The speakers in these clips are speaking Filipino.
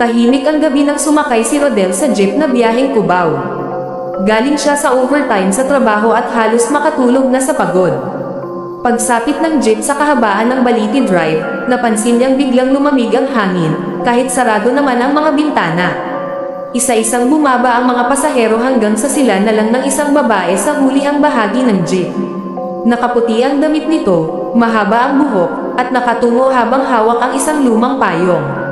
Tahimik ang gabi nang sumakay si Rodel sa jeep na biyaheng Cubao. Galing siya sa overtime sa trabaho at halos makatulog na sa pagod. Pagsapit ng jeep sa kahabaan ng Balete Drive, napansin niyang biglang lumamig ang hangin, kahit sarado naman ang mga bintana. Isa-isang bumaba ang mga pasahero hanggang sa sila na lang ng isang babae sa huli ang bahagi ng jeep. Nakaputi ang damit nito, mahaba ang buhok, at nakatungo habang hawak ang isang lumang payong.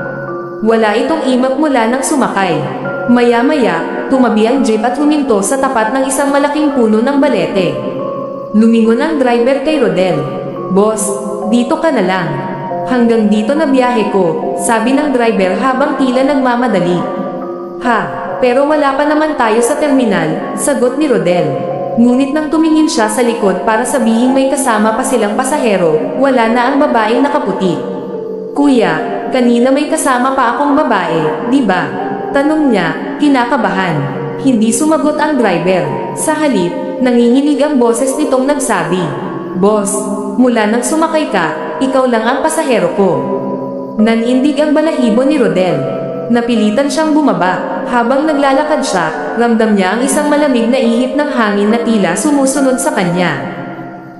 Wala itong imak mula nang sumakay. Maya-maya, tumabi ang jeep at huminto sa tapat ng isang malaking puno ng balete. Lumingon ang driver kay Rodel. "Boss, dito ka na lang. Hanggang dito na biyahe ko," sabi ng driver habang tila nagmamadali. "Ha, pero wala pa naman tayo sa terminal," sagot ni Rodel. Ngunit nang tumingin siya sa likod para sabihin may kasama pa silang pasahero, wala na ang babaeng nakaputi. "Kuya, kanina may kasama pa akong babae, di ba?" tanong niya, kinakabahan. Hindi sumagot ang driver. Sa halip, nanginginig ang boses nitong nagsabi, "Boss, mula nang sumakay ka, ikaw lang ang pasahero ko." Nanindig ang balahibo ni Rodel. Napilitan siyang bumaba. Habang naglalakad siya, ramdam niya ang isang malamig na ihip ng hangin na tila sumusunod sa kanya.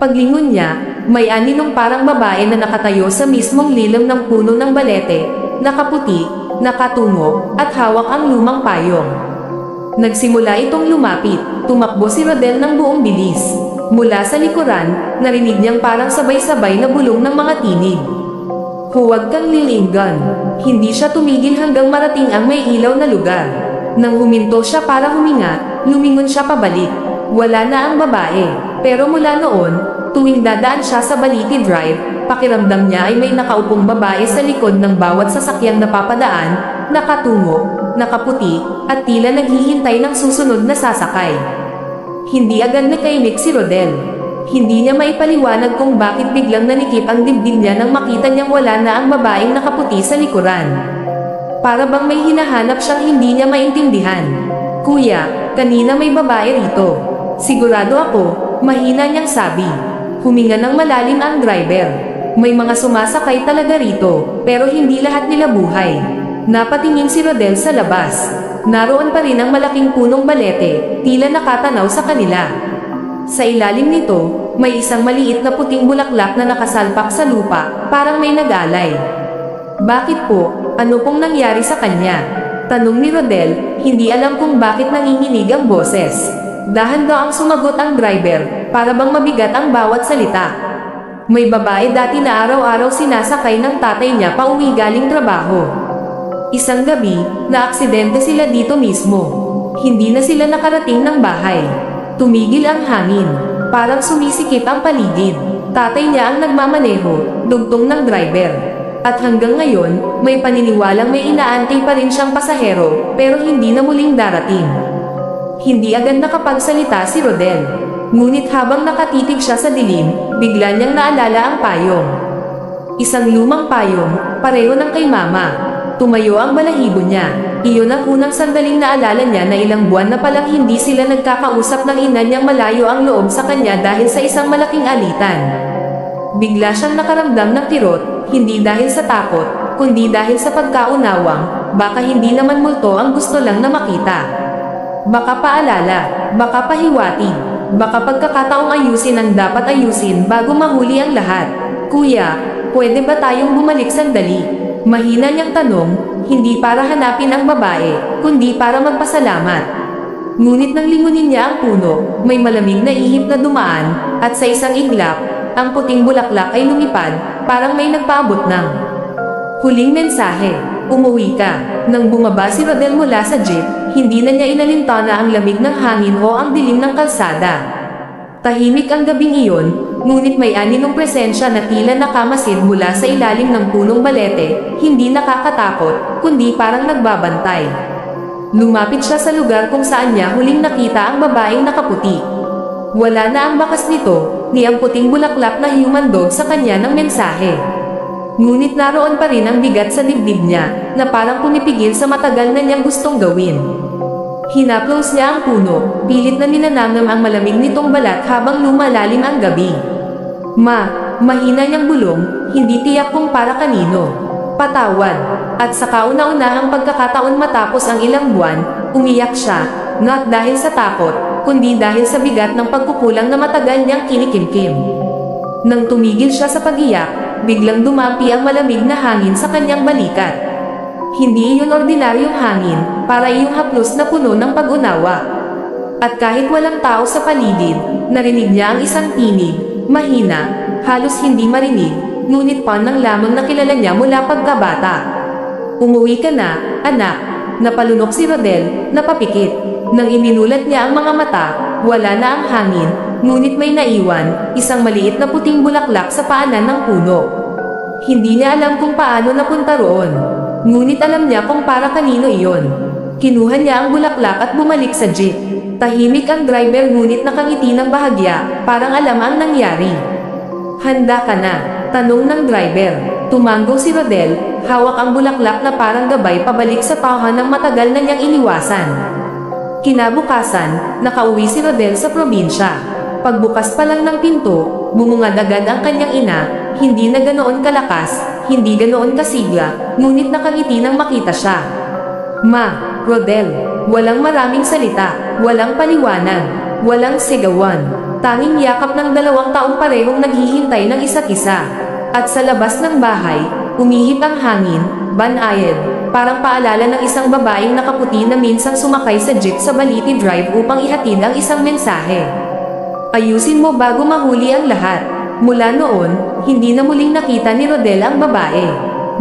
Paglingon niya, may aninong parang babae na nakatayo sa mismong lilim ng puno ng balete, nakaputi, nakatungo, at hawak ang lumang payong. Nagsimula itong lumapit. Tumakbo si Rodel ng buong bilis. Mula sa likuran, narinig niyang parang sabay-sabay na bulong ng mga tinig. "Huwag kang lilinggan." Hindi siya tumigil hanggang marating ang may ilaw na lugar. Nang huminto siya para huminga, lumingon siya pabalik. Wala na ang babae. Pero mula noon, tuwing dadaan siya sa Balete Drive, pakiramdam niya ay may nakaupong babae sa likod ng bawat sasakyang napapadaan, nakatungo, nakaputi, at tila naghihintay ng susunod na sasakay. Hindi agad nakaimik si Rodel. Hindi niya maipaliwanag kung bakit biglang nanikip ang dibdib niya nang makita niyang wala na ang babaeng nakaputi sa likuran. Para bang may hinahanap siyang hindi niya maintindihan. "Kuya, kanina may babae rito." "Sigurado ako," mahina niyang sabi. Huminga ng malalim ang driver. "May mga sumasakay talaga rito, pero hindi lahat nila buhay." Napatingin si Rodel sa labas. Naroon pa rin ang malaking punong balete, tila nakatanaw sa kanila. Sa ilalim nito, may isang maliit na puting bulaklak na nakasalpak sa lupa, parang may nag-alay. "Bakit po? Ano pong nangyari sa kanya?" tanong ni Rodel, hindi alam kung bakit nanginginig ang boses. Dahan-daang sumagot ang driver, para bang mabigat ang bawat salita. "May babae dati na araw-araw sinasakay ng tatay niya pauwi galing trabaho. Isang gabi, naaksidente sila dito mismo. Hindi na sila nakarating ng bahay. Tumigil ang hangin. Parang sumisikip ang paligid. Tatay niya ang nagmamaneho, dugtong ng driver. At hanggang ngayon, may paniniwalang may inaantay pa rin siyang pasahero, pero hindi na muling darating." Hindi agad nakapagsalita si Rodel. Ngunit habang nakatitig siya sa dilim, bigla niyang naalala ang payong. Isang lumang payong, pareho ng kay Mama. Tumayo ang balahibo niya. Iyon ang unang sandaling naalala niya na ilang buwan na palang hindi sila nagkakausap ng ina niyang malayo ang loob sa kanya dahil sa isang malaking alitan. Bigla siyang nakaramdam ng kirot, hindi dahil sa takot, kundi dahil sa pagkaunawang, baka hindi naman multo ang gusto lang na makita. Baka paalala, baka pahiwatig, baka pagkakataong ayusin ang dapat ayusin bago mahuli ang lahat. "Kuya, pwede ba tayong bumalik sandali?" Mahina niyang tanong, hindi para hanapin ang babae, kundi para magpasalamat. Ngunit nang lingunin niya ang puno, may malamig na ihip na dumaan, at sa isang iglap, ang puting bulaklak ay lumipad, parang may nagpaabot ng huling mensahe, "Umuwi ka." Nang bumaba si Rodel mula sa jeep, hindi na niya inalintana ang lamig ng hangin o ang dilim ng kalsada. Tahimik ang gabing iyon, ngunit may aninong presensya na tila nakamasid mula sa ilalim ng punong balete, hindi nakakatakot, kundi parang nagbabantay. Lumapit siya sa lugar kung saan niya huling nakita ang babaeng nakaputi. Wala na ang bakas nito, ni ang puting bulaklak na humandog sa kanya ng mensahe. Ngunit naroon pa rin ang bigat sa dibdib niya, na parang pumipigil sa matagal na niyang gustong gawin. Hinaplos niya ang puno, pilit na ninanamnam ang malamig nitong balat habang lumalalim ang gabi. Mahina niyang bulong, hindi tiyak kung para kanino. "Patawad." At sa kauna-unahang pagkakataon matapos ang ilang buwan, umiyak siya, not dahil sa takot, kundi dahil sa bigat ng pagkukulang na matagal niyang kinikimkim. Nang tumigil siya sa pag-iyak, biglang dumapi ang malamig na hangin sa kanyang balikat. Hindi iyon ordinaryong hangin, para iyong haplos na puno ng pag-unawa. At kahit walang tao sa paligid, narinig niya ang isang tinig, mahina, halos hindi marinig, ngunit nang lamang na kilala niya mula pagkabata. "Umuwi ka na, anak," napalunok si Rodel, napapikit. Nang ininulat niya ang mga mata, wala na ang hangin, ngunit may naiwan, isang maliit na puting bulaklak sa paanan ng puno. Hindi niya alam kung paano napunta roon, ngunit alam niya kung para kanino iyon. Kinuha niya ang bulaklak at bumalik sa jeep. Tahimik ang driver ngunit nakangiti ng bahagya, parang alam ang nangyari. "Handa ka na?" tanong ng driver. Tumango si Rodel, hawak ang bulaklak na parang gabay pabalik sa pauhan ng matagal na niyang iniwasan. Kinabukasan, nakauwi si Rodel sa probinsya. Pagbukas pa lang ng pinto, bumungad agad ang kanyang ina, hindi na ganoon kalakas, hindi ganoon kasigla, ngunit nakangiti nang makita siya. "Ma, Rodel." Walang maraming salita, walang paliwanag, walang sigawan. Tanging yakap ng 2 taong parehong naghihintay ng isa't isa. At sa labas ng bahay, umihip ang hangin, banayad, parang paalala ng isang babaeng nakaputi na minsang sumakay sa jeep sa Baliti Drive upang ihatid ang isang mensahe. Ayusin mo bago mahuli ang lahat. Mula noon, hindi na muling nakita ni Rodel ang babae.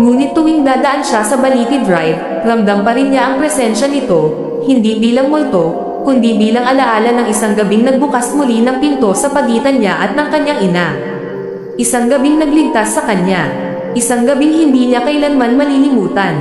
Ngunit tuwing dadaan siya sa Baliti Drive, ramdam pa rin niya ang presensya nito, hindi bilang multo, kundi bilang alaala ng isang gabing nagbukas muli ng pinto sa pagitan niya at ng kanyang ina. Isang gabing nagligtas sa kanya. Isang gabing hindi niya kailanman malilimutan.